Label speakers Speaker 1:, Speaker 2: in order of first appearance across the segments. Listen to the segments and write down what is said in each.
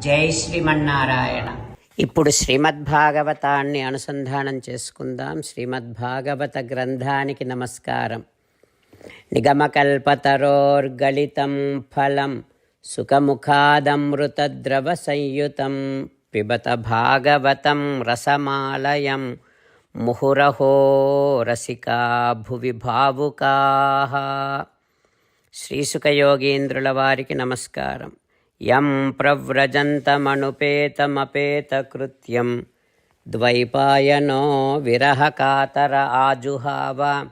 Speaker 1: జై శ్రీమన్నారాయణ. ఇప్పుడు శ్రీమద్భాగవతాన్ని అనుసంధానం చేసుకుందాం. శ్రీమద్భాగవత గ్రంథానికి నమస్కారం. నిగమకల్పతరోర్గళితం ఫలం సుఖముఖాదమృతద్రవ సంయుతం పిబత భాగవతం రసమాలయం ముహురహో రసికా భువి భావుకాః. శ్రీసుఖయోగీంద్రుల వారికి నమస్కారం. యం ప్రవ్రజంతమనుపేతమపేతకృత్యం ద్వైపాయనో విరహకాతర ఆజుహావ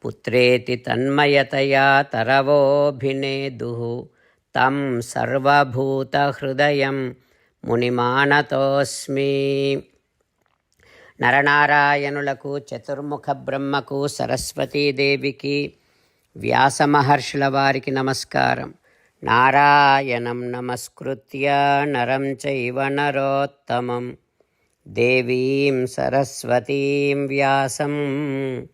Speaker 1: పుత్రేతి తన్మయతయా తరవోభినేదుః తం సర్వభూతహృదయం మునిమానతోస్మి. నరనారాయణులకు, చతుర్ముఖ బ్రహ్మకు, సరస్వతీదేవికి, వ్యాసమహర్షుల వారికి నమస్కారం. నారాయణం నమస్కృత్య నరం చైవ నరోత్తమం దేవీం సరస్వతీం వ్యాసం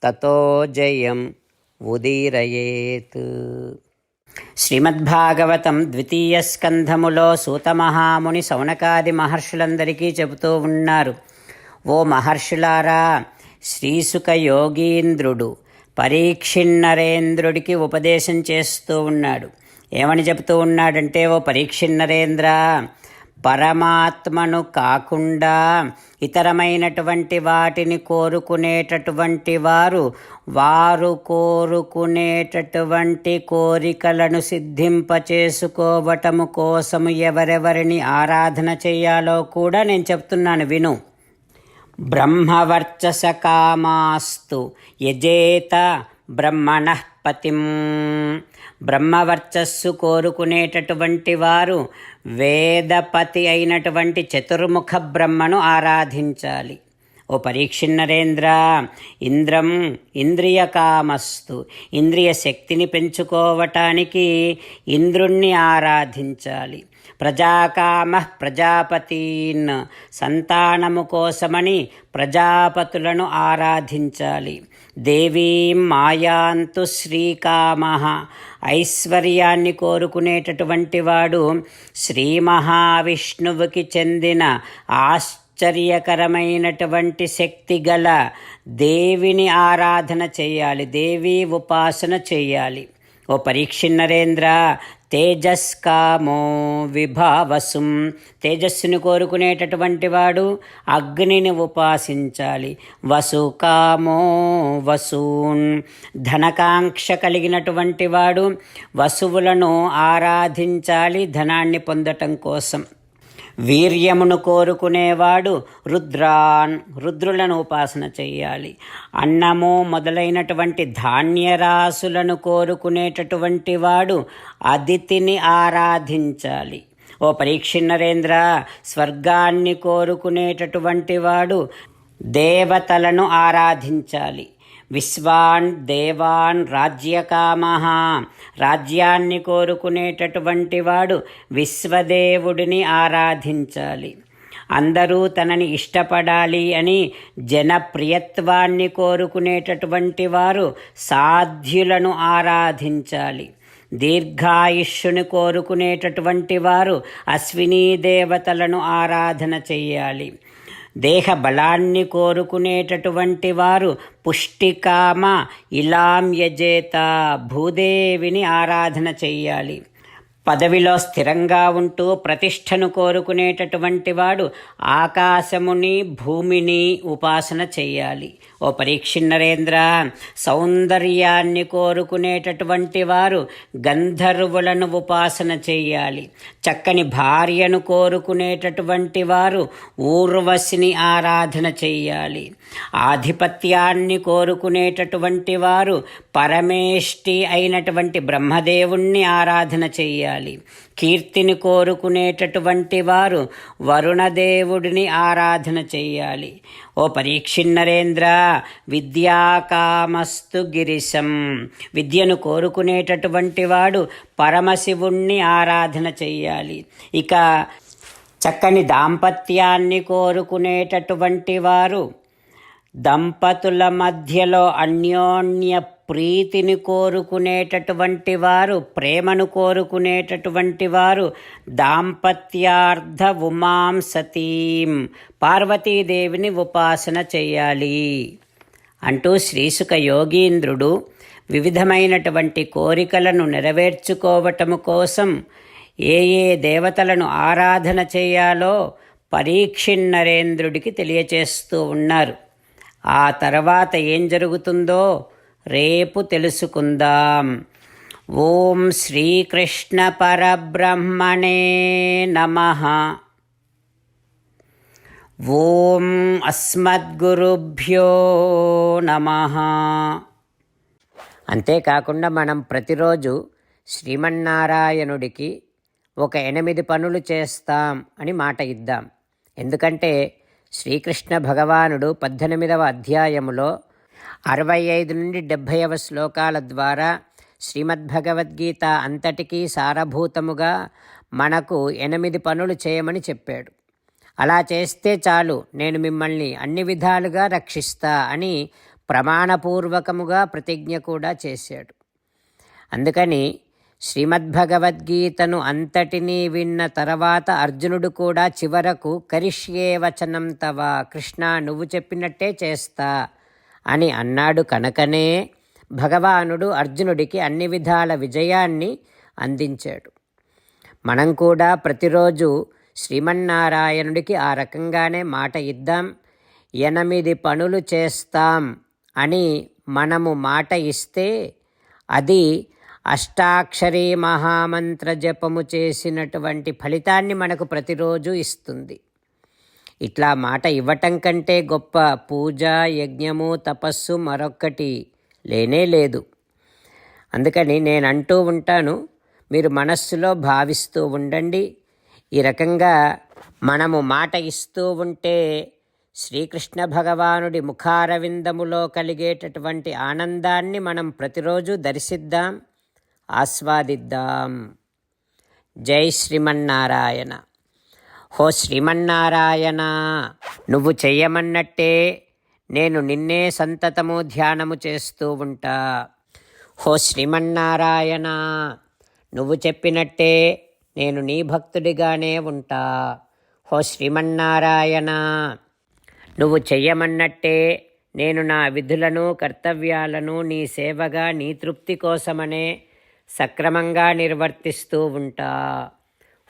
Speaker 1: తతో జయం ఉదీరయేత్. శ్రీమద్భాగవతం ద్వితీయ స్కంధములో సూతమహాముని సౌనకాది మహర్షులందరికీ చెబుతూ ఉన్నారు. ఓ మహర్షులారా, శ్రీసుఖ యోగీంద్రుడు పరీక్షిన్నరేంద్రుడికి ఉపదేశం చేస్తూ ఉన్నాడు. ఏమని చెబుతూ ఉన్నాడంటే, ఓ పరీక్షిన్నరేంద్ర, పరమాత్మను కాకుండా ఇతరమైనటువంటి వాటిని కోరుకునేటటువంటి వారు కోరుకునేటటువంటి కోరికలను సిద్ధింపచేసుకోవటము కోసము ఎవరెవరిని ఆరాధన చేయాలో కూడా నేను చెప్తున్నాను, విను. బ్రహ్మవర్చస కామాస్తు యజేత బ్రహ్మణః పతిం. బ్రహ్మవర్చస్సు కోరుకునేటటువంటి వారు వేదపతి అయినటువంటి చతుర్ముఖ బ్రహ్మను ఆరాధించాలి. ఓ పరీక్షిన్నరేంద్ర, ఇంద్రం ఇంద్రియ కామస్తు. ఇంద్రియ శక్తిని పెంచుకోవటానికి ఇంద్రుణ్ణి ఆరాధించాలి. ప్రజాకామ ప్రజాపతీన్. సంతానము కోసమని ప్రజాపతులను ఆరాధించాలి. దేవీం మాయాంతు శ్రీకామ. ఐశ్వర్యాన్ని కోరుకునేటటువంటి వాడు శ్రీ మహావిష్ణువుకి చెందిన ఆశ్చర్యకరమైనటువంటి శక్తి గల దేవిని ఆరాధన చేయాలి, దేవీ ఉపాసన చేయాలి. ఓ పరీక్షిన్నరేంద్ర, తేజస్కామో విభావసుం. తేజస్సును కోరుకునేటటువంటి వాడు అగ్నిని ఉపాసించాలి. వసుకామో వసూన్. ధనకాంక్ష కలిగినటువంటి వాడు వసువులను ఆరాధించాలి ధనాన్ని పొందటం కోసం. వీర్యమును కోరుకునేవాడు రుద్రులను ఉపాసన చేయాలి. అన్నము మొదలైనటువంటి ధాన్యరాశులను కోరుకునేటటువంటి వాడు అదితిని ఆరాధించాలి. ఓ పరీక్షిన్నరేంద్ర, స్వర్గాన్ని కోరుకునేటటువంటి వాడు దేవతలను ఆరాధించాలి. విశ్వాన్ దేవాన్ రాజ్యకామః. రాజ్యాన్ని కోరుకునేటటువంటి వాడు విశ్వదేవుడిని ఆరాధించాలి. అందరూ తనని ఇష్టపడాలి అని జనప్రియత్వాన్ని కోరుకునేటటువంటి వారు సాధ్యులను ఆరాధించాలి. దీర్ఘాయుష్యుని కోరుకునేటటువంటి వారు అశ్వినీ దేవతలను ఆరాధన చెయ్యాలి. దేహ బలాన్ని కోరుకునేటటువంటి వారు పుష్టికామ ఇలాం యజేత. భూదేవిని ఆరాధన చెయ్యాలి. పదవిలో స్థిరంగా ఉంటూ ప్రతిష్టను కోరుకునేటటువంటి వాడు ఆకాశముని భూమిని ఉపాసన చెయ్యాలి. ఓ పరీక్షిన్నరేంద్ర, సౌందర్యాన్ని కోరుకునేటటువంటి వారు గంధర్వులను ఉపాసన చెయ్యాలి. చక్కని భార్యను కోరుకునేటటువంటి వారు ఊర్వశిని ఆరాధన చెయ్యాలి. ఆధిపత్యాన్ని కోరుకునేటటువంటి వారు పరమేష్టి అయినటువంటి బ్రహ్మదేవుణ్ణి ఆరాధన చెయ్యాలి. కీర్తిని కోరుకునేటటువంటి వారు వరుణదేవుడిని ఆరాధన చెయ్యాలి. ఓ పరీక్షిన్నరేంద్ర, విద్యాకామస్తు గిరిశం. విద్యను కోరుకునేటటువంటి వాడు పరమశివుణ్ణి ఆరాధన చెయ్యాలి. ఇక చక్కని దాంపత్యాన్ని కోరుకునేటటువంటి వారు దంపతుల మధ్యలో అన్యోన్య ప్రీతిని కోరుకునేటటువంటి వారు, ప్రేమను కోరుకునేటటువంటి వారు దాంపత్యార్థ ఉమాం సతీం పార్వతీదేవిని ఉపాసన చేయాలి అంటూ శ్రీసుక యోగీంద్రుడు వివిధమైనటువంటి కోరికలను నెరవేర్చుకోవటము కోసం ఏ ఏ దేవతలను ఆరాధన చేయాలో పరీక్షిన్నరేంద్రుడికి తెలియచేస్తూ ఉన్నారు. ఆ తర్వాత ఏం జరుగుతుందో రేపు తెలుసుకుందాం. ఓం శ్రీకృష్ణ పరబ్రహ్మణే నమః. ఓం అస్మద్గురుభ్యో నమః. అంతేకాకుండా మనం ప్రతిరోజు శ్రీమన్నారాయణుడికి ఒక 8 పనులు చేస్తాం అని మాట ఇద్దాం. ఎందుకంటే శ్రీకృష్ణ భగవానుడు 18వ అధ్యాయములో 65 నుండి 70వ శ్లోకాల ద్వారా శ్రీమద్భగవద్గీత అంతటికీ సారభూతముగా మనకు 8 పనులు చేయమని చెప్పాడు. అలా చేస్తే చాలు, నేను మిమ్మల్ని అన్ని విధాలుగా రక్షిస్తా అని ప్రమాణపూర్వకముగా ప్రతిజ్ఞ కూడా చేశాడు. అందుకని శ్రీమద్భగవద్గీతను అంతటినీ విన్న తర్వాత అర్జునుడు కూడా చివరకు కరిష్యే వచనం తవ, కృష్ణ నువ్వు చెప్పినట్టే చేస్తా అని అన్నాడు. కనుకనే భగవానుడు అర్జునుడికి అన్ని విధాల విజయాన్ని అందించాడు. మనం కూడా ప్రతిరోజు శ్రీమన్నారాయణుడికి ఆ రకంగానే మాట ఇద్దాం. 8 పనులు చేస్తాం అని మనము మాట ఇస్తే అది అష్టాక్షరీ మహామంత్ర జపము చేసినటువంటి ఫలితాన్ని మనకు ప్రతిరోజు ఇస్తుంది. ఇట్లా మాట ఇవ్వటం కంటే గొప్ప పూజ, యజ్ఞము, తపస్సు మరొక్కటి లేనే లేదు. అందుకని నేను అంటూ ఉంటాను, మీరు మనస్సులో భావిస్తూ ఉండండి. ఈ రకంగా మనము మాట ఇస్తూ ఉంటే శ్రీకృష్ణ భగవానుడి ముఖారవిందములో కలిగేటటువంటి ఆనందాన్ని మనం ప్రతిరోజు దర్శిద్దాం, ఆస్వాదిద్దాం. జై శ్రీమన్నారాయణ. హో శ్రీమన్నారాయణ, నువ్వు చెయ్యమన్నట్టే నేను నిన్నే సంతతము ధ్యానము చేస్తూ ఉంటా. హో శ్రీమన్నారాయణ, నువ్వు చెప్పినట్టే నేను నీ భక్తుడిగానే ఉంటా. హో శ్రీమన్నారాయణ, నువ్వు చెయ్యమన్నట్టే నేను నా విధులను, కర్తవ్యాలను నీ సేవగా, నీ తృప్తి కోసమనే సక్రమంగా నిర్వర్తిస్తూ ఉంటా.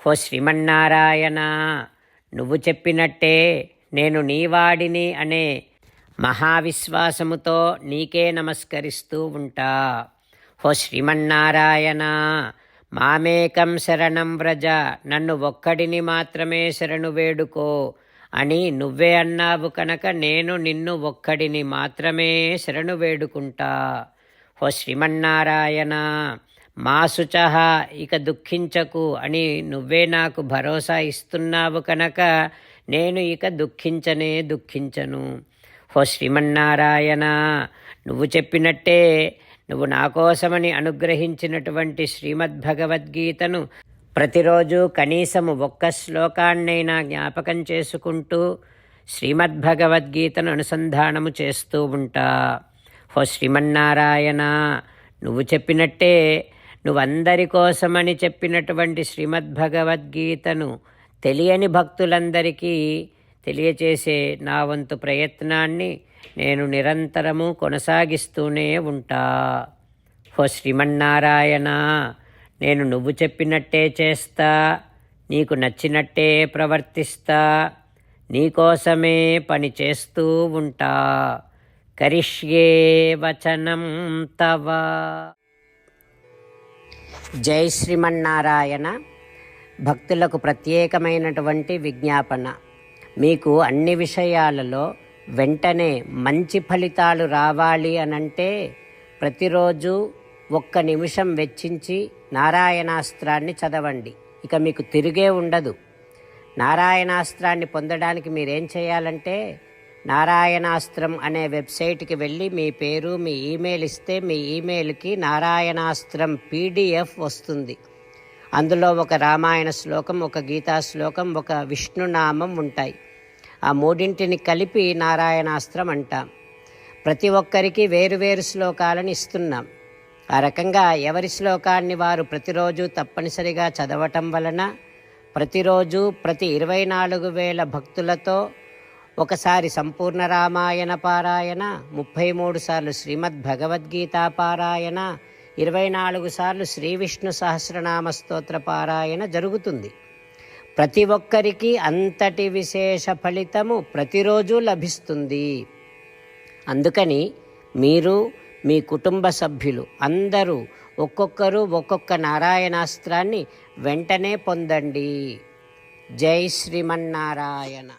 Speaker 1: హో శ్రీమన్నారాయణ, నువ్వు చెప్పినట్టే నేను నీవాడిని అనే మహావిశ్వాసముతో నీకే నమస్కరిస్తూ ఉంటా. హో శ్రీమన్నారాయణ, మామేకం శరణం వ్రజ, నన్ను ఒక్కడిని మాత్రమే శరణు వేడుకో అని నువ్వే అన్నావు కనుక నేను నిన్ను ఒక్కడిని మాత్రమే శరణు వేడుకుంటా. హో శ్రీమన్నారాయణ, మా శుచః, ఇక దుఃఖించకు అని నువ్వే నాకు భరోసా ఇస్తున్నావు కనుక నేను ఇక దుఃఖించను. హో శ్రీమన్నారాయణ, నువ్వు చెప్పినట్టే నువ్వు నా కోసమని అనుగ్రహించినటువంటి శ్రీమద్భగవద్గీతను ప్రతిరోజు కనీసము 1 శ్లోకాన్నైనా జ్ఞాపకం చేసుకుంటూ శ్రీమద్భగవద్గీతను అనుసంధానము చేస్తూ ఉంటా. హో శ్రీమన్నారాయణ, నువ్వు చెప్పినట్టే నువ్వందరి కోసమని చెప్పినటువంటి శ్రీమద్భగవద్గీతను తెలియని భక్తులందరికీ తెలియచేసే నా వంతు ప్రయత్నాన్ని నేను నిరంతరము కొనసాగిస్తూనే ఉంటా. హో శ్రీమన్నారాయణ, నేను నువ్వు చెప్పినట్టే చేస్తా, నీకు నచ్చినట్టే ప్రవర్తిస్తా, నీకోసమే పని చేస్తూ ఉంటా. కరిష్యే వచనం తవ. జై శ్రీమన్నారాయణ. భక్తులకు ప్రత్యేకమైనటువంటి విజ్ఞాపన. మీకు అన్ని విషయాలలో వెంటనే మంచి ఫలితాలు రావాలి అనంటే ప్రతిరోజు 1 నిమిషం వెచ్చించి నారాయణాస్త్రాన్ని చదవండి. ఇక మీకు తిరిగే ఉండదు. నారాయణాస్త్రాన్ని పొందడానికి మీరేం చేయాలంటే నారాయణాస్త్రం అనే వెబ్సైట్కి వెళ్ళి మీ పేరు, మీ ఈమెయిల్ ఇస్తే మీ ఈమెయిల్కి నారాయణాస్త్రం PDF వస్తుంది. అందులో ఒక రామాయణ శ్లోకం, ఒక గీతా శ్లోకం, ఒక విష్ణునామం ఉంటాయి. ఆ మూడింటిని కలిపి నారాయణాస్త్రం అంటాం. ప్రతి ఒక్కరికి వేరువేరు శ్లోకాలను ఇస్తున్నాం. ఆ రకంగా ఎవరి శ్లోకాన్ని వారు ప్రతిరోజు తప్పనిసరిగా చదవటం వలన ప్రతిరోజు ప్రతి 24,000 భక్తులతో ఒకసారి సంపూర్ణ రామాయణ పారాయణ, 33 సార్లు శ్రీమద్ భగవద్గీత పారాయణ, 24 సార్లు శ్రీ విష్ణు సహస్రనామ స్తోత్ర పారాయణ జరుగుతుంది. ప్రతి ఒక్కరికి అంతటి విశేష ఫలితము ప్రతిరోజు లభిస్తుంది. అందుకని మీరు, మీ కుటుంబ సభ్యులు అందరూ ఒక్కొక్కరు ఒక్కొక్క నారాయణాస్త్రాన్ని వెంటనే పొందండి. జై శ్రీమన్నారాయణ.